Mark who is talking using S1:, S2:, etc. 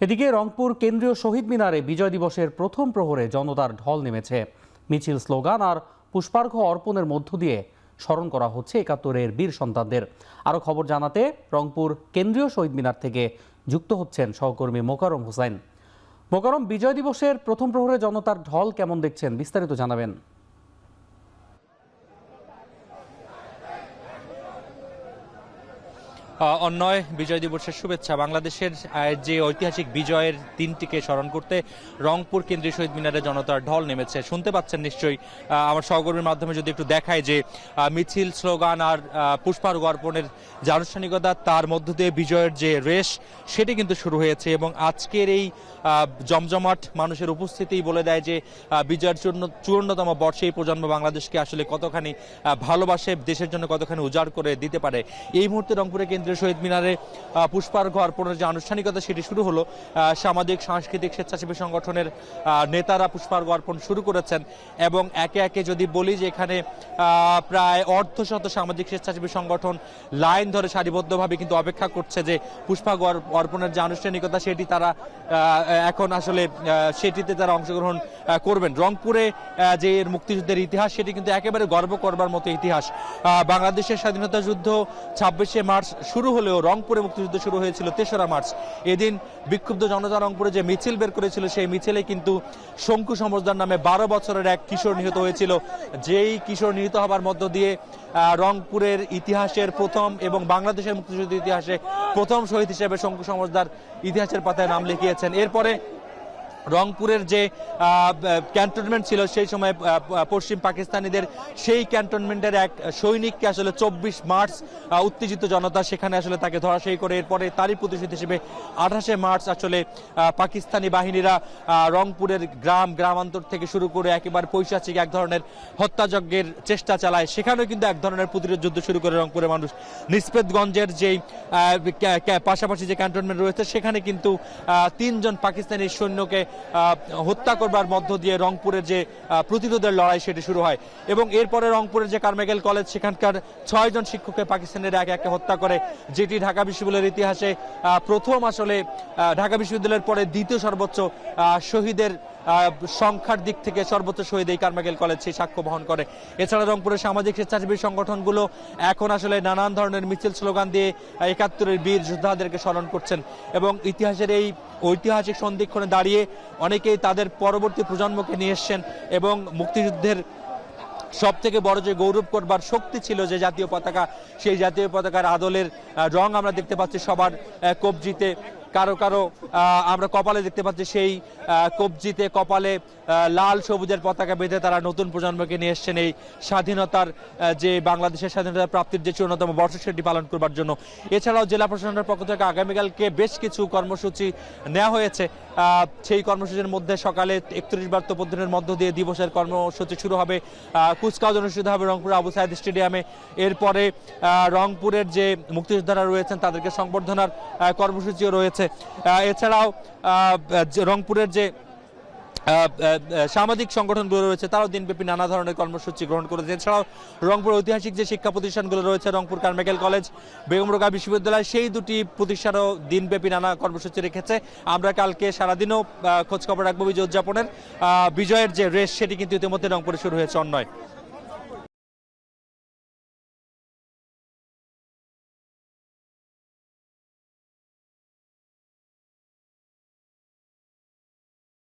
S1: এদিকে রংপুর কেন্দ্রীয় শহীদ মিনারে বিজয় দিবসের প্রথম প্রহরে জনতার ঢল নেমেছে। মিছিল, স্লোগান আর পুষ্পার্ঘ অর্পণের মধ্য দিয়ে স্মরণ করা হচ্ছে একাত্তরের বীর সন্তানদের। আরও খবর জানাতে রংপুর কেন্দ্রীয় শহীদ মিনার থেকে যুক্ত হচ্ছেন সহকর্মী মোকাররম হোসেন। মোকাররম, বিজয় দিবসের প্রথম প্রহরে জনতার ঢল কেমন দেখছেন, বিস্তারিত জানাবেন।
S2: অন্যয় বিজয় দিবসের শুভেচ্ছা। বাংলাদেশের যে ঐতিহাসিক বিজয়ের দিনটিকে স্মরণ করতে রংপুর কেন্দ্রীয় শহীদ মিনারে জনতার ঢল নেমেছে। শুনতে পাচ্ছেন নিশ্চয়ই, আমার সহকর্মীর মাধ্যমে যদি একটু দেখায় যে মিছিল, স্লোগান আর পুষ্পার্ঘ অর্পণের যে আনুষ্ঠানিকতা, তার মধ্য দিয়ে বিজয়ের যে রেশ সেটি কিন্তু শুরু হয়েছে। এবং আজকের এই জমজমাট মানুষের উপস্থিতি বলে দেয় যে বিজয়ের জন্য 54তম বর্ষে এই প্রজন্ম বাংলাদেশকে আসলে কতখানি ভালোবাসে, দেশের জন্য কতখানি উজাড় করে দিতে পারে। এই মুহূর্তে রংপুরে কেন্দ্রীয় শহীদ মিনারে পুষ্পার্ঘ অর্পণের যে আনুষ্ঠানিকতা সেটি শুরু হলো। সামাজিক, সাংস্কৃতিক, স্বেচ্ছাসেবী সংগঠনের নেতারা পুষ্পার্ঘ অর্পণ শুরু করেছেন। এবং একে একে যদি বলি যে এখানে প্রায় অর্ধশত সামাজিক স্বেচ্ছাসেবী সংগঠন লাইন ধরে সারিবদ্ধভাবে কিন্তু অপেক্ষা করছে যে পুষ্পার্ঘ অর্পণের যে আনুষ্ঠানিকতা সেটি তারা এখন আসলে সেটিতে তারা অংশগ্রহণ করবেন। রংপুরে যে মুক্তিযুদ্ধের ইতিহাস সেটি কিন্তু একেবারে গর্ব করবার মতো ইতিহাস। বাংলাদেশের স্বাধীনতা যুদ্ধ 26শে মার্চ শুরু হলেও রংপুরে মুক্তিযুদ্ধ শুরু হয়েছিল 3রা মার্চ। এদিন বিক্ষুব্ধ জনতা রংপুরে যে মিছিল বের করেছিল, সেই মিছিলে কিন্তু শঙ্কু সমজদার নামে 12 বছরের এক কিশোর নিহত হয়েছিল। যেই কিশোর নিহত হবার মধ্য দিয়ে রংপুরের ইতিহাসের প্রথম এবং বাংলাদেশের মুক্তিযুদ্ধের ইতিহাসে প্রথম শহীদ হিসেবে শঙ্কু সমজদার ইতিহাসের পাতায় নাম লিখিয়েছেন। এরপরে রংপুরের যে ক্যান্টনমেন্ট ছিল সেই সময় পশ্চিম পাকিস্তানিদের, সেই ক্যান্টনমেন্টের এক সৈনিককে আসলে 24 মার্চ উত্তেজিত জনতা সেখানে আসলে তাকে ধরাশায়ী করে। এরপরে তারই প্রতিশোধ হিসেবে 28শে মার্চ আসলে পাকিস্তানি বাহিনীরা রংপুরের গ্রামান্তর থেকে শুরু করে একেবারে পৈশাচিক এক ধরনের হত্যাযজ্ঞের চেষ্টা চালায়। সেখানেও কিন্তু এক ধরনের প্রতিরোধ যুদ্ধ শুরু করে রংপুরের মানুষ। নিসপেতগঞ্জের যেই পাশাপাশি যে ক্যান্টনমেন্ট রয়েছে সেখানে কিন্তু 3 জন পাকিস্তানি সৈন্যকে হত্যা করবার মধ্য দিয়ে রংপুরের যে প্রতিরোধের লড়াই সেটি শুরু হয়। এবং এরপরে রংপুরের যে কারমাইকেল কলেজ, সেখানকার 6 জন শিক্ষককে পাকিস্তানের একে একে হত্যা করে, যেটি ঢাকা বিশ্ববিদ্যালয়ের ইতিহাসে প্রথম আসলে ঢাকা বিশ্ববিদ্যালয়ের পরে দ্বিতীয় সর্বোচ্চ শহীদের সংখ্যার দিক থেকে সর্বোচ্চ শহীদ এই কারমাইকেল কলেজ সেই সাক্ষ্য বহন করে। এছাড়া রংপুরের সামাজিক স্বেচ্ছাসেবী সংগঠনগুলো এখন আসলে নানান ধরনের মিছিল, স্লোগান দিয়ে 71-এর বীর যোদ্ধাদেরকে স্মরণ করছেন। এবং ইতিহাসের এই ঐতিহাসিক সন্ধিক্ষণে দাঁড়িয়ে অনেকেই তাদের পরবর্তী প্রজন্মকে নিয়ে এসছেন। এবং মুক্তিযুদ্ধের সব থেকে বড় যে গৌরব করবার শক্তি ছিল যে জাতীয় পতাকা, সেই জাতীয় পতাকার আদলের রং আমরা দেখতে পাচ্ছি সবার কবজিতে। কারো কারো আমরা কপালে দেখতে পাচ্ছি সেই কবজিতে, কপালে লাল সবুজের পতাকা বেঁধে তারা নতুন প্রজন্মকে নিয়ে এসছেন এই স্বাধীনতার যে বাংলাদেশের স্বাধীনতা প্রাপ্তির যে 54তম বর্ষ সেটি পালন করবার জন্য। এছাড়াও জেলা প্রশাসনের পক্ষ থেকে আগামীকালকে বেশ কিছু কর্মসূচি নেওয়া হয়েছে। সেই কর্মসূচির মধ্যে সকালে 31 বার তোপধ্বনির মধ্য দিয়ে দিবসের কর্মসূচি শুরু হবে। কুচকাওয়াজ অনুষ্ঠিত হবে রংপুর আবু সাইদ স্টেডিয়ামে। এরপরে রংপুরের যে মুক্তিযোদ্ধারা রয়েছেন তাদেরকে সংবর্ধনার কর্মসূচিও রয়েছে। এছাড়াও রংপুরের যে সামাজিক সংগঠনগুলো রয়েছে তারাও দিনব্যাপী নানা ধরনের কর্মসূচি গ্রহণ করেছে। এছাড়াও রংপুর ঐতিহাসিক যে শিক্ষা প্রতিষ্ঠানগুলো রয়েছে, রংপুর কারমাইকেল কলেজ, বেগম রোকেয়া বিশ্ববিদ্যালয়, সেই দুটি প্রতিষ্ঠানও দিনব্যাপী নানা কর্মসূচি রেখেছে। আমরা কালকে সারাদিনও খোঁজখবর রাখবো বিজয় উদযাপনের। বিজয়ের যে রেশ সেটি কিন্তু ইতিমধ্যে রংপুরে শুরু হয়েছে। অন্যয়।